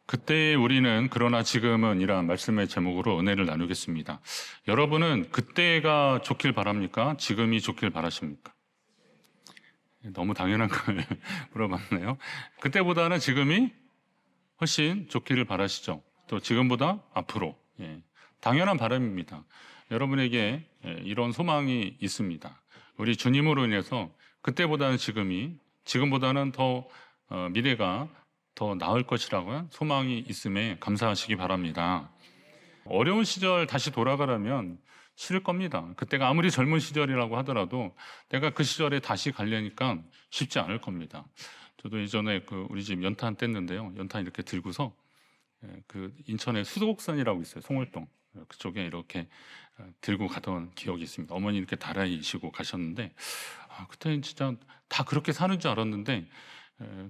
그때 우리는 그러나 지금은 이란 말씀의 제목으로 은혜를 나누겠습니다. 여러분은 그때가 좋길 바랍니까? 지금이 좋길 바라십니까? 너무 당연한 걸 물어봤네요. 그때보다는 지금이 훨씬 좋기를 바라시죠. 또 지금보다 앞으로. 당연한 바람입니다. 여러분에게 이런 소망이 있습니다. 우리 주님으로 인해서 그때보다는 지금보다는 더 미래가 더 나을 것이라고 소망이 있음에 감사하시기 바랍니다. 어려운 시절 다시 돌아가라면 싫을 겁니다. 그때가 아무리 젊은 시절이라고 하더라도 내가 그 시절에 다시 가려니까 쉽지 않을 겁니다. 저도 예전에 우리 집 연탄 뗐는데요. 연탄 이렇게 들고서 그 인천에 수도곡선이라고 있어요. 송월동. 그쪽에 이렇게 들고 가던 기억이 있습니다. 어머니 이렇게 다라이시고 가셨는데 그때는 진짜 다 그렇게 사는 줄 알았는데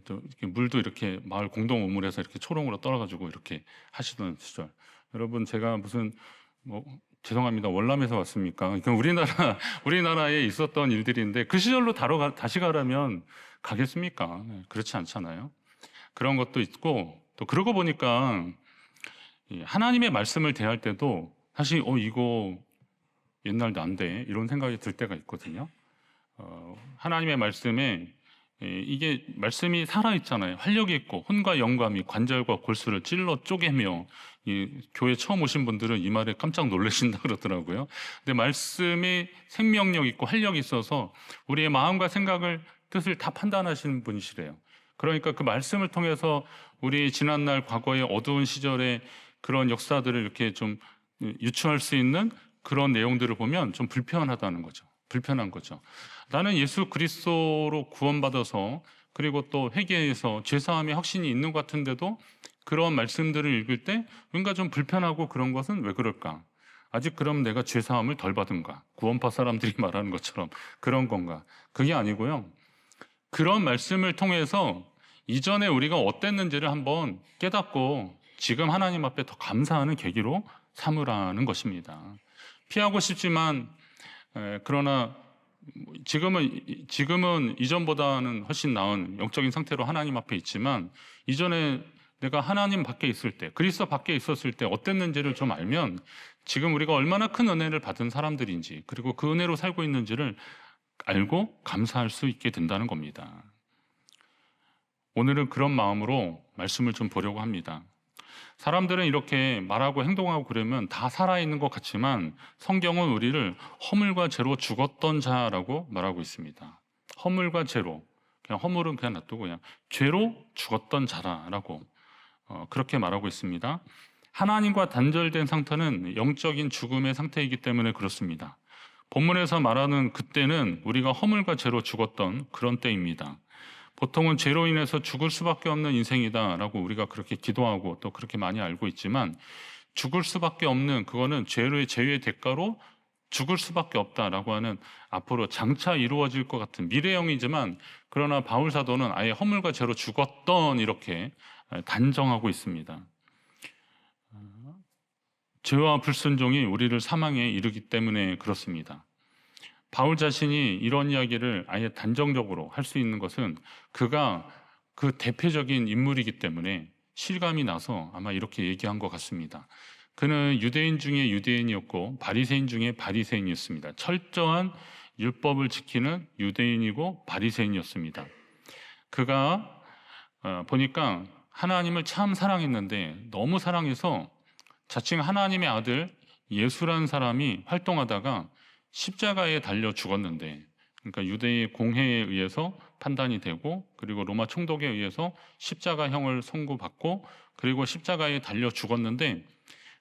또 이렇게 물도 이렇게 마을 공동 우물에서 이렇게 초롱으로 떨어가지고 이렇게 하시던 시절. 여러분 제가 무슨 죄송합니다. 월남에서 왔습니까? 그러니까 우리나라에 있었던 일들인데 그 시절로 다시 가라면 가겠습니까? 그렇지 않잖아요. 그런 것도 있고 또 그러고 보니까 하나님의 말씀을 대할 때도 사실 이거 옛날도 안 돼 이런 생각이 들 때가 있거든요. 하나님의 말씀에 이게 말씀이 살아있잖아요. 활력이 있고 혼과 영감이 관절과 골수를 찔러 쪼개며 교회 처음 오신 분들은 이 말에 깜짝 놀라신다 그러더라고요. 근데 말씀이 생명력 있고 활력이 있어서 우리의 마음과 생각을 뜻을 다 판단하시는 분이시래요. 그러니까 그 말씀을 통해서 우리 지난날 과거의 어두운 시절의 그런 역사들을 이렇게 좀 유추할 수 있는 그런 내용들을 보면 좀 불편한 거죠. 나는 예수 그리스도로 구원받아서 그리고 또 회개해서 죄사함의 확신이 있는 것 같은데도 그런 말씀들을 읽을 때 뭔가 좀 불편하고 그런 것은 왜 그럴까? 아직 그럼 내가 죄사함을 덜 받은가? 구원파 사람들이 말하는 것처럼 그런 건가? 그게 아니고요. 그런 말씀을 통해서 이전에 우리가 어땠는지를 한번 깨닫고 지금 하나님 앞에 더 감사하는 계기로 삼으라는 것입니다. 피하고 싶지만 그러나 지금은 이전보다는 훨씬 나은 영적인 상태로 하나님 앞에 있지만 이전에 내가 하나님 밖에 있을 때 그리스도 밖에 있었을 때 어땠는지를 좀 알면 지금 우리가 얼마나 큰 은혜를 받은 사람들인지 그리고 그 은혜로 살고 있는지를 알고 감사할 수 있게 된다는 겁니다. 오늘은 그런 마음으로 말씀을 좀 보려고 합니다. 사람들은 이렇게 말하고 행동하고 그러면 다 살아있는 것 같지만 성경은 우리를 허물과 죄로 죽었던 자라고 말하고 있습니다. 허물과 죄로, 그냥 허물은 그냥 놔두고 그냥 죄로 죽었던 자라고 그렇게 말하고 있습니다. 하나님과 단절된 상태는 영적인 죽음의 상태이기 때문에 그렇습니다. 본문에서 말하는 그때는 우리가 허물과 죄로 죽었던 그런 때입니다. 보통은 죄로 인해서 죽을 수밖에 없는 인생이다라고 우리가 그렇게 기도하고 또 그렇게 많이 알고 있지만 죽을 수밖에 없는 그거는 죄의 대가로 죽을 수밖에 없다라고 하는 앞으로 장차 이루어질 것 같은 미래형이지만 그러나 바울 사도는 아예 허물과 죄로 죽었던 이렇게 단정하고 있습니다. 죄와 불순종이 우리를 사망에 이르기 때문에 그렇습니다. 바울 자신이 이런 이야기를 아예 단정적으로 할 수 있는 것은 그가 그 대표적인 인물이기 때문에 실감이 나서 아마 이렇게 얘기한 것 같습니다. 그는 유대인 중에 유대인이었고 바리새인 중에 바리새인이었습니다. 철저한 율법을 지키는 유대인이고 바리새인이었습니다. 그가 보니까 하나님을 참 사랑했는데 너무 사랑해서 자칭 하나님의 아들 예수라는 사람이 활동하다가 십자가에 달려 죽었는데 그러니까 유대의 공회에 의해서 판단이 되고 그리고 로마 총독에 의해서 십자가형을 선고받고 그리고 십자가에 달려 죽었는데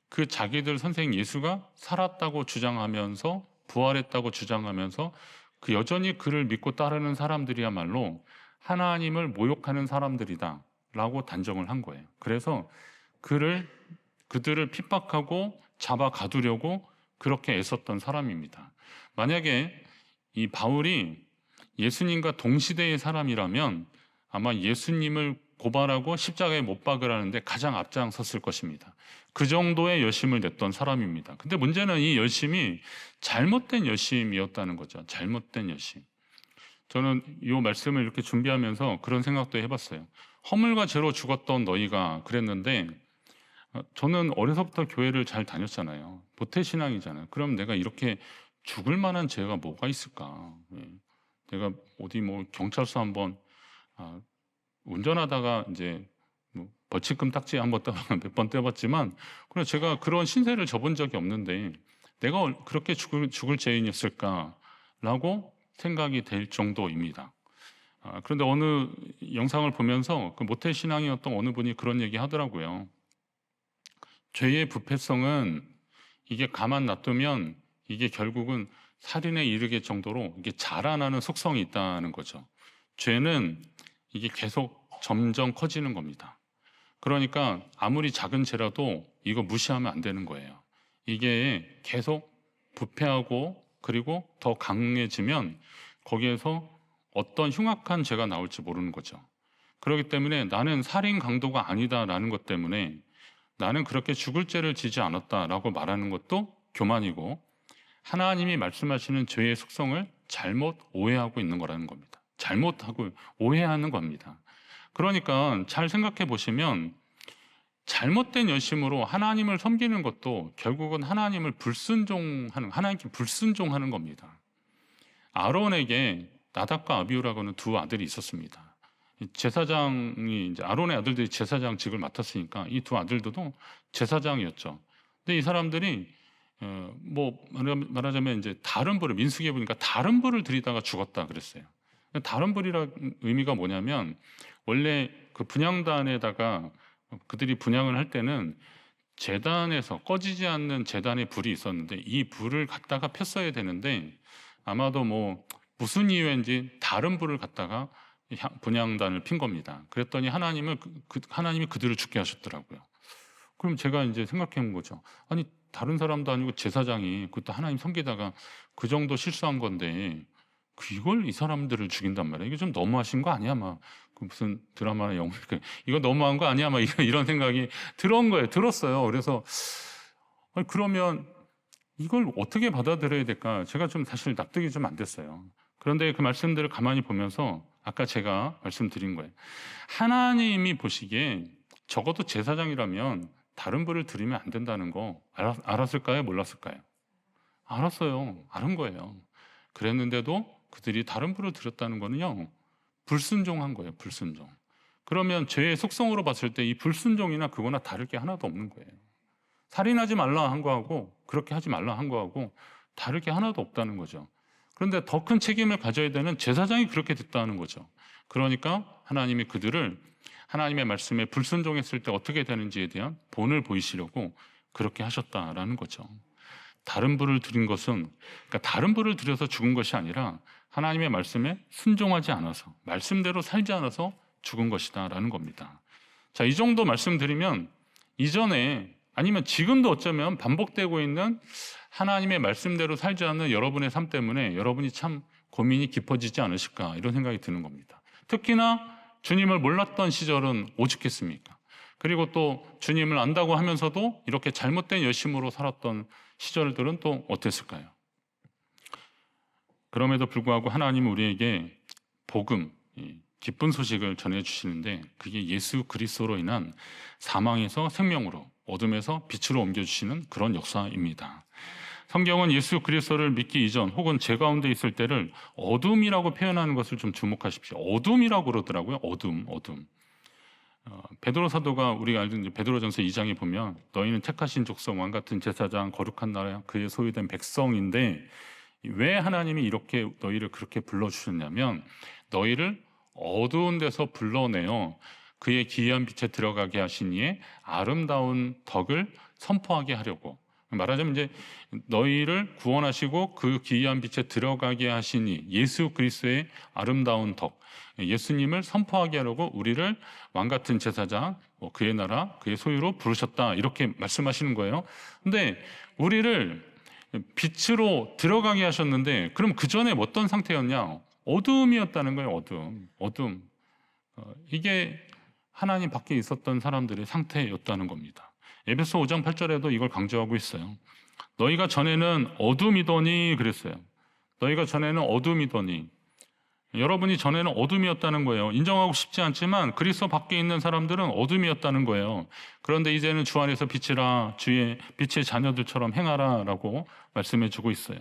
그 자기들 선생 예수가 살았다고 주장하면서 부활했다고 주장하면서 그 여전히 그를 믿고 따르는 사람들이야말로 하나님을 모욕하는 사람들이다 라고 단정을 한 거예요. 그래서 그들을 핍박하고 잡아 가두려고 그렇게 애썼던 사람입니다. 만약에 이 바울이 예수님과 동시대의 사람이라면 아마 예수님을 고발하고 십자가에 못 박으라는데 가장 앞장섰을 것입니다. 그 정도의 열심을 냈던 사람입니다. 근데 문제는 이 열심이 잘못된 열심이었다는 거죠. 잘못된 열심. 저는 이 말씀을 이렇게 준비하면서 그런 생각도 해봤어요. 허물과 죄로 죽었던 너희가 그랬는데 저는 어려서부터 교회를 잘 다녔잖아요. 모태신앙이잖아요. 그럼 내가 이렇게 죽을 만한 죄가 뭐가 있을까? 예. 내가 어디 뭐 경찰서 한번 운전하다가 이제 뭐 벌칙금 딱지 한번 몇 번 떼봤지만 그냥 제가 그런 신세를 져본 적이 없는데 내가 그렇게 죽을 죄인이었을까라고 생각이 될 정도입니다. 그런데 어느 영상을 보면서 그 모태신앙이었던 어느 분이 그런 얘기 하더라고요. 죄의 부패성은 이게 가만 놔두면 이게 결국은 살인에 이르게 정도로 이게 자라나는 속성이 있다는 거죠. 죄는 이게 계속 점점 커지는 겁니다. 그러니까 아무리 작은 죄라도 이거 무시하면 안 되는 거예요. 이게 계속 부패하고 그리고 더 강해지면 거기에서 어떤 흉악한 죄가 나올지 모르는 거죠. 그렇기 때문에 나는 살인 강도가 아니다라는 것 때문에 나는 그렇게 죽을 죄를 지지 않았다라고 말하는 것도 교만이고 하나님이 말씀하시는 죄의 속성을 잘못 오해하고 있는 거라는 겁니다. 잘못하고 오해하는 겁니다. 그러니까 잘 생각해 보시면 잘못된 열심으로 하나님을 섬기는 것도 결국은 하나님께 불순종하는 겁니다. 아론에게 나답과 아비후라고는 두 아들이 있었습니다. 제사장이 이제 아론의 아들들이 제사장직을 맡았으니까 이 두 아들들도 제사장이었죠. 근데 이 사람들이 뭐 말하자면 이제 다른 불을 민수기에 보니까 다른 불을 들이다가 죽었다 그랬어요. 다른 불이라 의미가 뭐냐면 원래 그 분향단에다가 그들이 분향을 할 때는 제단에서 꺼지지 않는 제단의 불이 있었는데 이 불을 갖다가 폈어야 되는데 아마도 뭐 무슨 이유인지 다른 불을 갖다가 분향단을 핀 겁니다. 그랬더니 하나님이 그들을 죽게 하셨더라고요. 그럼 제가 이제 생각해 본 거죠. 아니 다른 사람도 아니고 제사장이 그것도 하나님 섬기다가 그 정도 실수한 건데 이걸 이 사람들을 죽인단 말이야. 이게 좀 너무하신 거 아니야? 막 무슨 드라마나 영화 이거 너무한 거 아니야? 막 이런 생각이 들었어요. 그래서 아니, 그러면 이걸 어떻게 받아들여야 될까? 제가 좀 사실 납득이 좀 안 됐어요. 그런데 그 말씀들을 가만히 보면서 아까 제가 말씀드린 거예요. 하나님이 보시기에 적어도 제사장이라면 다른 불을 드리면 안 된다는 거 알았을까요? 몰랐을까요? 알았어요. 알은 거예요. 그랬는데도 그들이 다른 불을 드렸다는 거는요. 불순종한 거예요. 불순종. 그러면 죄의 속성으로 봤을 때 이 불순종이나 그거나 다를 게 하나도 없는 거예요. 살인하지 말라 한 거하고 그렇게 하지 말라 한 거하고 다를 게 하나도 없다는 거죠. 그런데 더 큰 책임을 가져야 되는 제사장이 그렇게 됐다는 거죠. 그러니까 하나님이 그들을 하나님의 말씀에 불순종했을 때 어떻게 되는지에 대한 본을 보이시려고 그렇게 하셨다라는 거죠. 다른 불을 드린 것은 그러니까 다른 불을 들여서 죽은 것이 아니라 하나님의 말씀에 순종하지 않아서 말씀대로 살지 않아서 죽은 것이다라는 겁니다. 자, 이 정도 말씀드리면 이전에 아니면 지금도 어쩌면 반복되고 있는 하나님의 말씀대로 살지 않는 여러분의 삶 때문에 여러분이 참 고민이 깊어지지 않으실까 이런 생각이 드는 겁니다. 특히나 주님을 몰랐던 시절은 오죽했습니까? 그리고 또 주님을 안다고 하면서도 이렇게 잘못된 열심으로 살았던 시절들은 또 어땠을까요? 그럼에도 불구하고 하나님은 우리에게 복음, 기쁜 소식을 전해주시는데 그게 예수 그리스도로 인한 사망에서 생명으로 어둠에서 빛으로 옮겨주시는 그런 역사입니다. 성경은 예수 그리스도를 믿기 이전 혹은 죄 가운데 있을 때를 어둠이라고 표현하는 것을 좀 주목하십시오. 어둠이라고 그러더라고요. 어둠. 베드로 사도가 우리가 알던 베드로전서 2장에 보면 너희는 택하신 족속 왕 같은 제사장 거룩한 나라 그의 소유된 백성인데 왜 하나님이 이렇게 너희를 그렇게 불러주셨냐면 너희를 어두운 데서 불러내어 그의 기이한 빛에 들어가게 하신 이의 아름다운 덕을 선포하게 하려고 말하자면 이제 너희를 구원하시고 그 기이한 빛에 들어가게 하시니 예수 그리스도의 아름다운 덕 예수님을 선포하게 하려고 우리를 왕 같은 제사장 그의 나라 그의 소유로 부르셨다 이렇게 말씀하시는 거예요. 근데 우리를 빛으로 들어가게 하셨는데 그럼 그 전에 어떤 상태였냐? 어둠이었다는 거예요. 어둠. 이게 하나님 밖에 있었던 사람들의 상태였다는 겁니다. 에베소 5장 8절에도 이걸 강조하고 있어요. 너희가 전에는 어둠이더니 그랬어요. 너희가 전에는 어둠이더니 여러분이 전에는 어둠이었다는 거예요. 인정하고 싶지 않지만 그리스도 밖에 있는 사람들은 어둠이었다는 거예요. 그런데 이제는 주 안에서 빛이라, 주의 빛의 자녀들처럼 행하라라고 말씀해 주고 있어요.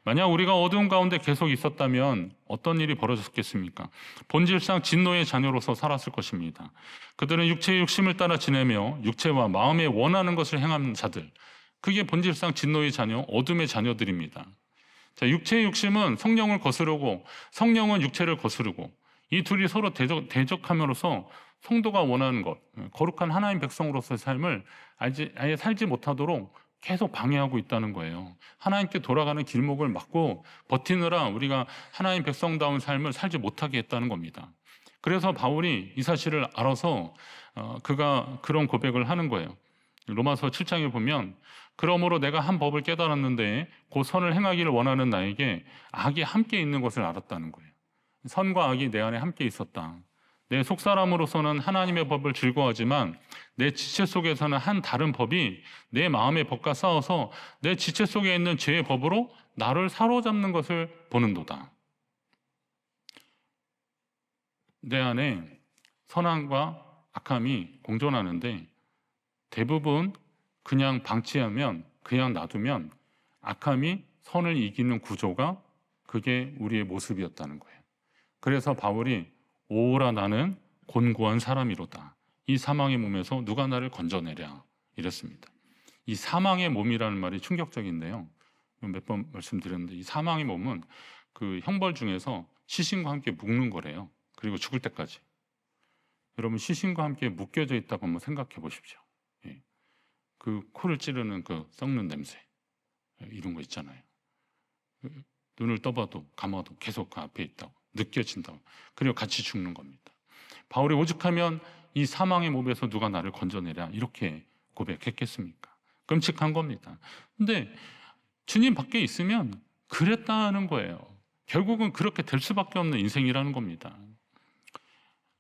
만약 우리가 어두운 가운데 계속 있었다면 어떤 일이 벌어졌겠습니까? 본질상 진노의 자녀로서 살았을 것입니다. 그들은 육체의 욕심을 따라 지내며 육체와 마음에 원하는 것을 행하는 자들, 그게 본질상 진노의 자녀, 어둠의 자녀들입니다. 자, 육체의 욕심은 성령을 거스르고 성령은 육체를 거스르고 이 둘이 서로 대적함으로써 성도가 원하는 것, 거룩한 하나님 백성으로서의 삶을 아예 살지 못하도록 계속 방해하고 있다는 거예요. 하나님께 돌아가는 길목을 막고 버티느라 우리가 하나님 백성다운 삶을 살지 못하게 했다는 겁니다. 그래서 바울이 이 사실을 알아서 그가 그런 고백을 하는 거예요. 로마서 7장에 보면 그러므로 내가 한 법을 깨달았는데 그 선을 행하기를 원하는 나에게 악이 함께 있는 것을 알았다는 거예요. 선과 악이 내 안에 함께 있었다. 내 속사람으로서는 하나님의 법을 즐거워하지만 내 지체 속에서는 한 다른 법이 내 마음의 법과 싸워서 내 지체 속에 있는 죄의 법으로 나를 사로잡는 것을 보는도다. 내 안에 선함과 악함이 공존하는데 대부분 그냥 방치하면, 그냥 놔두면 악함이 선을 이기는 구조가 그게 우리의 모습이었다는 거예요. 그래서 바울이 오라 나는 곤고한 사람이로다. 이 사망의 몸에서 누가 나를 건져내랴 이랬습니다. 이 사망의 몸이라는 말이 충격적인데요. 몇 번 말씀드렸는데 이 사망의 몸은 그 형벌 중에서 시신과 함께 묶는 거래요. 그리고 죽을 때까지. 여러분 시신과 함께 묶여져 있다고 한번 생각해 보십시오. 그 코를 찌르는 그 썩는 냄새 이런 거 있잖아요. 눈을 떠봐도 감아도 계속 그 앞에 있다고 느껴진다고. 그리고 같이 죽는 겁니다. 바울이 오죽하면 이 사망의 몸에서 누가 나를 건져내랴 이렇게 고백했겠습니까? 끔찍한 겁니다. 근데 주님 밖에 있으면 그랬다는 거예요. 결국은 그렇게 될 수밖에 없는 인생이라는 겁니다.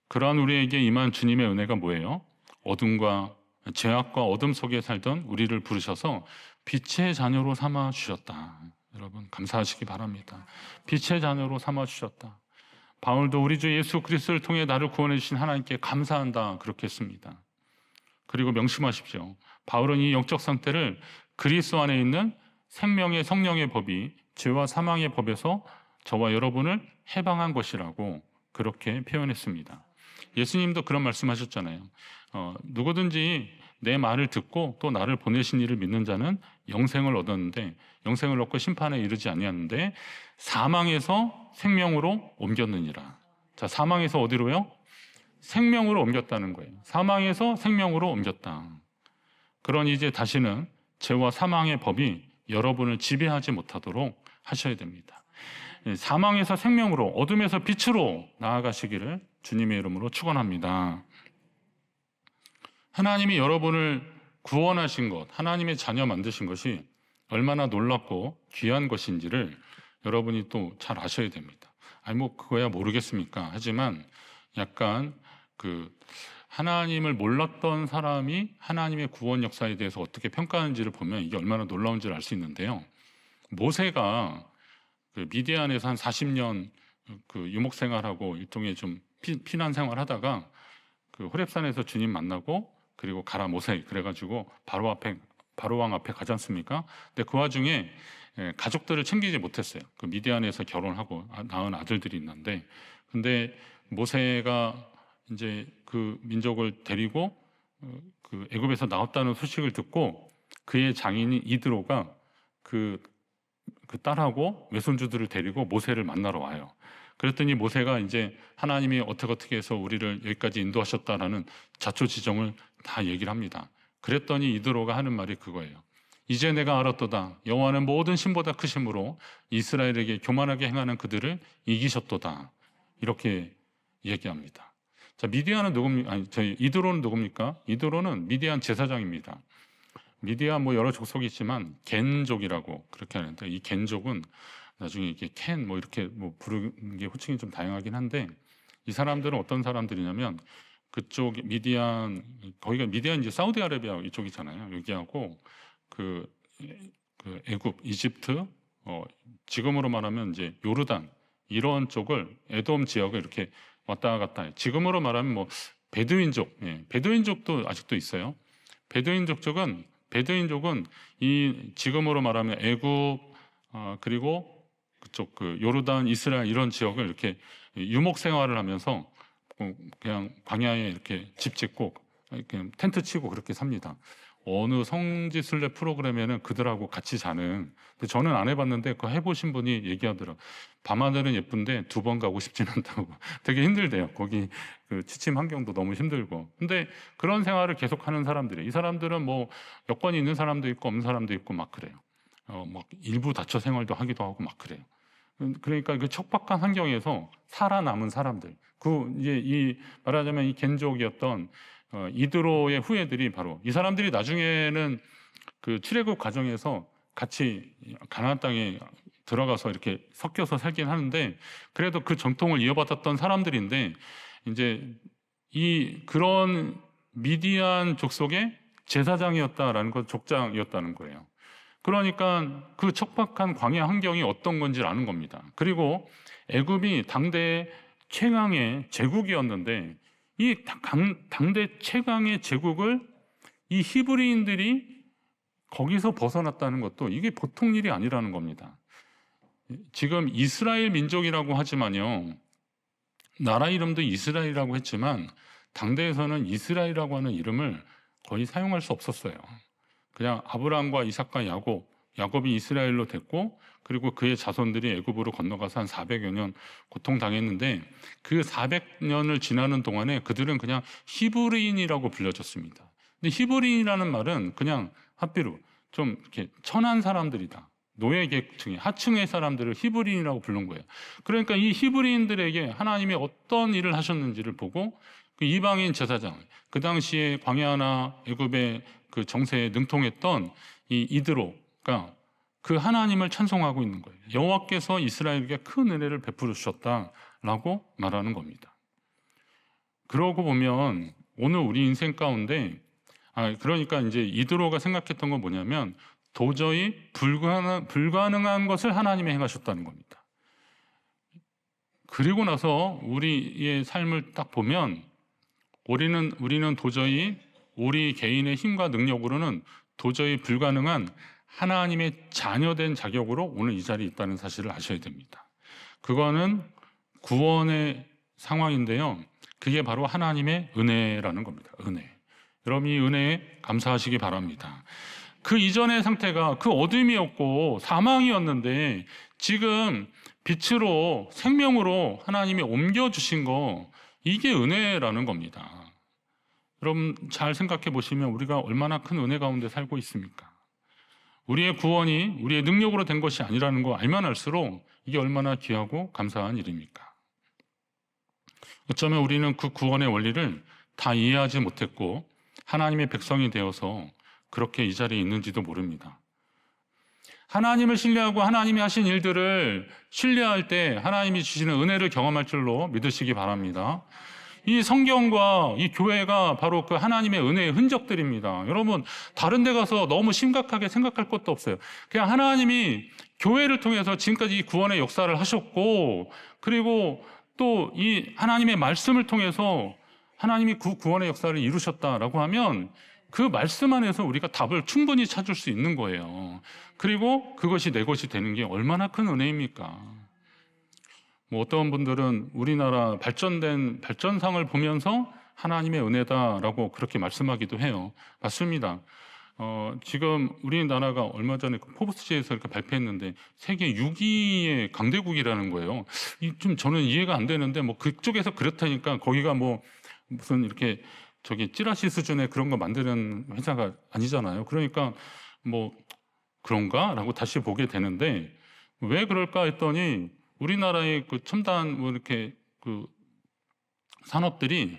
그러한 우리에게 임한 주님의 은혜가 뭐예요? 어둠과 죄악과 어둠 속에 살던 우리를 부르셔서 빛의 자녀로 삼아 주셨다. 여러분 감사하시기 바랍니다. 빛의 자녀로 삼아 주셨다. 바울도 우리 주 예수 그리스도를 통해 나를 구원해 주신 하나님께 감사한다 그렇게 했습니다. 그리고 명심하십시오. 바울은 이 영적 상태를 그리스도 안에 있는 생명의 성령의 법이 죄와 사망의 법에서 저와 여러분을 해방한 것이라고 그렇게 표현했습니다. 예수님도 그런 말씀하셨잖아요. 누구든지 내 말을 듣고 또 나를 보내신 이를 믿는 자는 영생을 얻었는데 영생을 얻고 심판에 이르지 아니하는데 사망에서 생명으로 옮겼느니라. 자, 사망에서 어디로요? 생명으로 옮겼다는 거예요. 사망에서 생명으로 옮겼다. 그러니 이제 다시는 죄와 사망의 법이 여러분을 지배하지 못하도록 하셔야 됩니다. 사망에서 생명으로, 어둠에서 빛으로 나아가시기를 주님의 이름으로 축원합니다. 하나님이 여러분을 구원하신 것, 하나님의 자녀 만드신 것이 얼마나 놀랍고 귀한 것인지를 여러분이 또 잘 아셔야 됩니다. 아니 뭐 그거야 모르겠습니까? 하지만 약간 하나님을 몰랐던 사람이 하나님의 구원 역사에 대해서 어떻게 평가하는지를 보면 이게 얼마나 놀라운지를 알 수 있는데요. 모세가 미디안에서 한 40년 유목 생활하고 일종의 좀 피난 생활하다가 호렙산에서 주님 만나고 그리고 가라 모세 그래가지고 바로왕 앞에 가지 않습니까? 근데 그 와중에 가족들을 챙기지 못했어요. 미디안에서 결혼하고 낳은 아들들이 있는데, 근데 모세가 이제 그 민족을 데리고 애굽에서 나왔다는 소식을 듣고 그의 장인인 이드로가 그 딸하고 외손주들을 데리고 모세를 만나러 와요. 그랬더니 모세가 이제 하나님이 어떻게 해서 우리를 여기까지 인도하셨다라는 자초지종을 다 얘기를 합니다. 그랬더니 이드로가 하는 말이 그거예요. 이제 내가 알았도다. 여호와는 모든 신보다 크심으로 이스라엘에게 교만하게 행하는 그들을 이기셨도다. 이렇게 얘기합니다. 자, 미디안은 누굽니까? 이드로는 누굽니까? 이드로는 미디안 제사장입니다. 미디안 뭐 여러 족속이 있지만 겐족이라고 그렇게 하는데 이 겐족은 나중에 이렇게 켄 뭐 이렇게 뭐 부르는 게 호칭이 좀 다양하긴 한데 이 사람들은 어떤 사람들이냐면 그쪽 미디안 거기가 미디안 이제 사우디아라비아 이쪽이잖아요. 여기하고 그 애굽, 이집트 지금으로 말하면 이제 요르단 이런 쪽을 에돔 지역을 이렇게 왔다 갔다 해요. 지금으로 말하면 뭐 베두인족, 베두인족도 아직도 있어요. 베두인족은 이 지금으로 말하면 애굽 그리고 그쪽 그 요르단, 이스라엘 이런 지역을 이렇게 유목 생활을 하면서 그냥 광야에 이렇게 집 짓고 이렇게 텐트 치고 그렇게 삽니다. 어느 성지 순례 프로그램에는 그들하고 같이 자는, 근데 저는 안 해봤는데 그거 해보신 분이 얘기하더라고요. 밤하늘은 예쁜데 두 번 가고 싶진 않다고. 되게 힘들대요. 거기 그 취침 환경도 너무 힘들고. 근데 그런 생활을 계속하는 사람들이, 이 사람들은 뭐 여건이 있는 사람도 있고 없는 사람도 있고 막 그래요. 막 일부 다처 생활도 하기도 하고 막 그래요. 그러니까 그 척박한 환경에서 살아남은 사람들, 그 이제 이 말하자면 이 겐족이었던 이드로의 후예들이 바로 이 사람들이 나중에는 그 출애굽 과정에서 같이 가나안 땅에 들어가서 이렇게 섞여서 살긴 하는데, 그래도 그 전통을 이어받았던 사람들인데, 이제 이 그런 미디안 족속의 제사장이었다라는 것, 족장이었다는 거예요. 그러니까 그 척박한 광야 환경이 어떤 건지 아는 겁니다. 그리고 애굽이 당대 최강의 제국이었는데, 이 당대 최강의 제국을 이 히브리인들이 거기서 벗어났다는 것도 이게 보통 일이 아니라는 겁니다. 지금 이스라엘 민족이라고 하지만요, 나라 이름도 이스라엘이라고 했지만 당대에서는 이스라엘이라고 하는 이름을 거의 사용할 수 없었어요. 그냥 아브라함과 이삭과 야곱이 이스라엘로 됐고, 그리고 그의 자손들이 애굽으로 건너가서 한 400여 년 고통당했는데, 그 400년을 지나는 동안에 그들은 그냥 히브리인이라고 불려졌습니다. 근데 히브리인이라는 말은 그냥 합비로 좀 이렇게 천한 사람들이다, 노예 계층의 하층의 사람들을 히브리인이라고 부른 거예요. 그러니까 이 히브리인들에게 하나님이 어떤 일을 하셨는지를 보고 그 이방인 제사장, 그 당시에 광야나 애굽의 그 정세에 능통했던 이 이드로가 그 하나님을 찬송하고 있는 거예요. 여호와께서 이스라엘에게 큰 은혜를 베풀어 주셨다라고 말하는 겁니다. 그러고 보면 오늘 우리 인생 가운데 그러니까 이제 이드로가 생각했던 건 뭐냐면 도저히 불가능한 것을 하나님이 행하셨다는 겁니다. 그리고 나서 우리의 삶을 딱 보면 우리는 도저히 우리 개인의 힘과 능력으로는 도저히 불가능한 하나님의 자녀된 자격으로 오늘 이 자리에 있다는 사실을 아셔야 됩니다. 그거는 구원의 상황인데요, 그게 바로 하나님의 은혜라는 겁니다. 은혜. 여러분, 이 은혜에 감사하시기 바랍니다. 그 이전의 상태가 그 어둠이었고 사망이었는데 지금 빛으로, 생명으로 하나님이 옮겨주신 거, 이게 은혜라는 겁니다. 여러분 잘 생각해 보시면 우리가 얼마나 큰 은혜 가운데 살고 있습니까? 우리의 구원이 우리의 능력으로 된 것이 아니라는 거 알면 알수록 이게 얼마나 귀하고 감사한 일입니까? 어쩌면 우리는 그 구원의 원리를 다 이해하지 못했고 하나님의 백성이 되어서 그렇게 이 자리에 있는지도 모릅니다. 하나님을 신뢰하고 하나님이 하신 일들을 신뢰할 때 하나님이 주시는 은혜를 경험할 줄로 믿으시기 바랍니다. 이 성경과 이 교회가 바로 그 하나님의 은혜의 흔적들입니다. 여러분, 다른 데 가서 너무 심각하게 생각할 것도 없어요. 그냥 하나님이 교회를 통해서 지금까지 이 구원의 역사를 하셨고, 그리고 또 이 하나님의 말씀을 통해서 하나님이 그 구원의 역사를 이루셨다라고 하면 그 말씀 안에서 우리가 답을 충분히 찾을 수 있는 거예요. 그리고 그것이 내 것이 되는 게 얼마나 큰 은혜입니까? 뭐 어떤 분들은 우리나라 발전상을 보면서 하나님의 은혜다라고 그렇게 말씀하기도 해요. 맞습니다. 지금 우리나라가 얼마 전에 포브스지에서 이렇게 발표했는데 세계 6위의 강대국이라는 거예요. 좀 저는 이해가 안 되는데 뭐 그쪽에서 그렇다니까 거기가 뭐 무슨 이렇게 찌라시 수준의 그런 거 만드는 회사가 아니잖아요. 그러니까 뭐 그런가? 라고 다시 보게 되는데 왜 그럴까 했더니 우리나라의 그 첨단 뭐 이렇게 그 산업들이,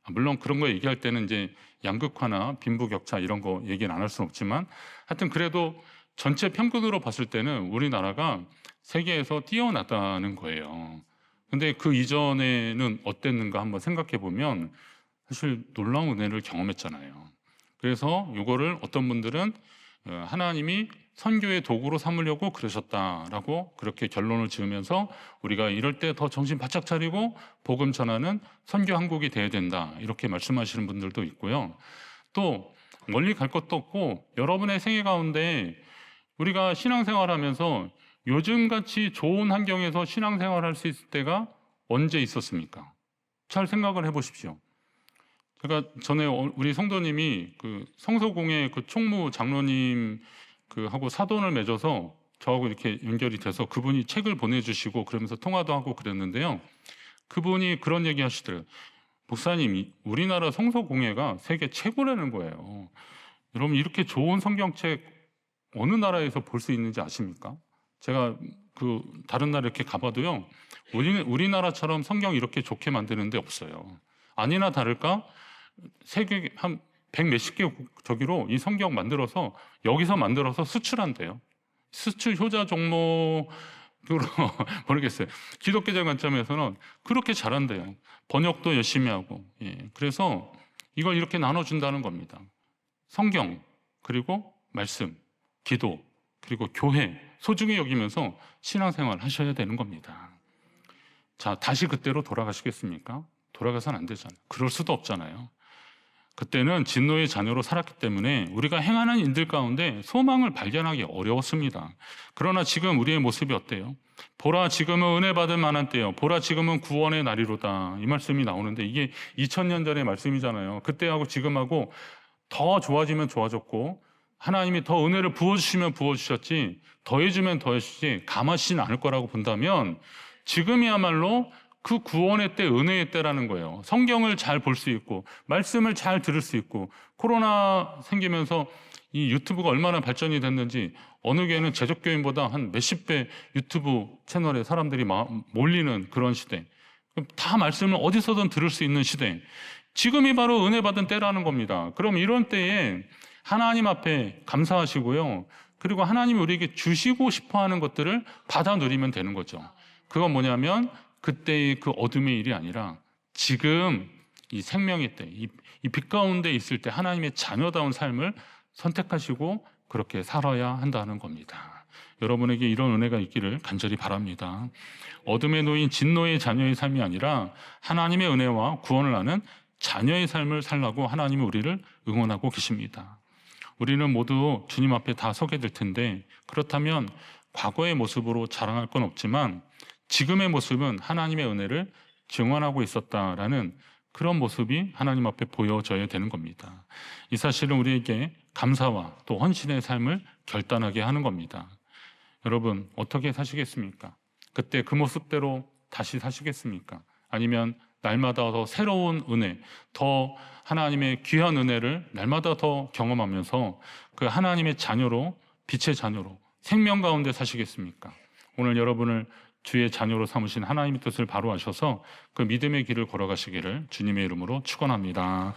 물론 그런 거 얘기할 때는 이제 양극화나 빈부격차 이런 거 얘기는 안 할 수는 없지만 하여튼 그래도 전체 평균으로 봤을 때는 우리나라가 세계에서 뛰어났다는 거예요. 근데 그 이전에는 어땠는가 한번 생각해 보면 사실 놀라운 은혜를 경험했잖아요. 그래서 이거를 어떤 분들은 하나님이 선교의 도구로 삼으려고 그러셨다라고 그렇게 결론을 지으면서 우리가 이럴 때 더 정신 바짝 차리고 복음 전하는 선교 한국이 돼야 된다 이렇게 말씀하시는 분들도 있고요. 또 멀리 갈 것도 없고 여러분의 생애 가운데 우리가 신앙생활하면서 요즘같이 좋은 환경에서 신앙생활할 수 있을 때가 언제 있었습니까? 잘 생각을 해보십시오. 제가 전에 우리 성도님이 그 성서공회 그 총무 장로님 그 하고 사돈을 맺어서 저하고 이렇게 연결이 돼서 그분이 책을 보내주시고 그러면서 통화도 하고 그랬는데요. 그분이 그런 얘기 하시더라고요. 목사님, 우리나라 성서공회가 세계 최고라는 거예요. 여러분, 이렇게 좋은 성경책 어느 나라에서 볼 수 있는지 아십니까? 제가 그 다른 나라 이렇게 가봐도요, 우리나라처럼 성경 이렇게 좋게 만드는 데 없어요. 아니나 다를까 세계 한 100몇십 개 저기로 이 성경 만들어서 여기서 만들어서 수출한대요. 수출 효자 종목으로 모르겠어요. 기독교적 관점에서는 그렇게 잘한대요. 번역도 열심히 하고. 예. 그래서 이걸 이렇게 나눠준다는 겁니다. 성경, 그리고 말씀, 기도, 그리고 교회 소중히 여기면서 신앙생활 하셔야 되는 겁니다. 자, 다시 그때로 돌아가시겠습니까? 돌아가선 안 되잖아요. 그럴 수도 없잖아요. 그때는 진노의 자녀로 살았기 때문에 우리가 행하는 일들 가운데 소망을 발견하기 어려웠습니다. 그러나 지금 우리의 모습이 어때요? 보라 지금은 은혜 받을 만한 때요. 보라 지금은 구원의 날이로다. 이 말씀이 나오는데 이게 2000년 전의 말씀이잖아요. 그때하고 지금하고 더 좋아지면 좋아졌고 하나님이 더 은혜를 부어주시면 부어주셨지 더해주면 더해주지 감하시진 않을 거라고 본다면 지금이야말로 그 구원의 때, 은혜의 때라는 거예요. 성경을 잘 볼 수 있고 말씀을 잘 들을 수 있고 코로나 생기면서 이 유튜브가 얼마나 발전이 됐는지 어느 교회는 제적교인보다 한 몇십 배 유튜브 채널에 사람들이 몰리는 그런 시대, 다 말씀을 어디서든 들을 수 있는 시대, 지금이 바로 은혜 받은 때라는 겁니다. 그럼 이런 때에 하나님 앞에 감사하시고요, 그리고 하나님이 우리에게 주시고 싶어하는 것들을 받아 누리면 되는 거죠. 그건 뭐냐면 그때의 그 어둠의 일이 아니라 지금 이 생명의 때, 이 빛 가운데 있을 때 하나님의 자녀다운 삶을 선택하시고 그렇게 살아야 한다는 겁니다. 여러분에게 이런 은혜가 있기를 간절히 바랍니다. 어둠에 놓인 진노의 자녀의 삶이 아니라 하나님의 은혜와 구원을 아는 자녀의 삶을 살라고 하나님이 우리를 응원하고 계십니다. 우리는 모두 주님 앞에 다 서게 될 텐데 그렇다면 과거의 모습으로 자랑할 건 없지만 지금의 모습은 하나님의 은혜를 증언하고 있었다라는 그런 모습이 하나님 앞에 보여져야 되는 겁니다. 이 사실은 우리에게 감사와 또 헌신의 삶을 결단하게 하는 겁니다. 여러분, 어떻게 사시겠습니까? 그때 그 모습대로 다시 사시겠습니까? 아니면 날마다 더 새로운 은혜, 더 하나님의 귀한 은혜를 날마다 더 경험하면서 그 하나님의 자녀로, 빛의 자녀로 생명 가운데 사시겠습니까? 오늘 여러분을 주의 자녀로 삼으신 하나님의 뜻을 바로 아셔서 그 믿음의 길을 걸어가시기를 주님의 이름으로 축원합니다.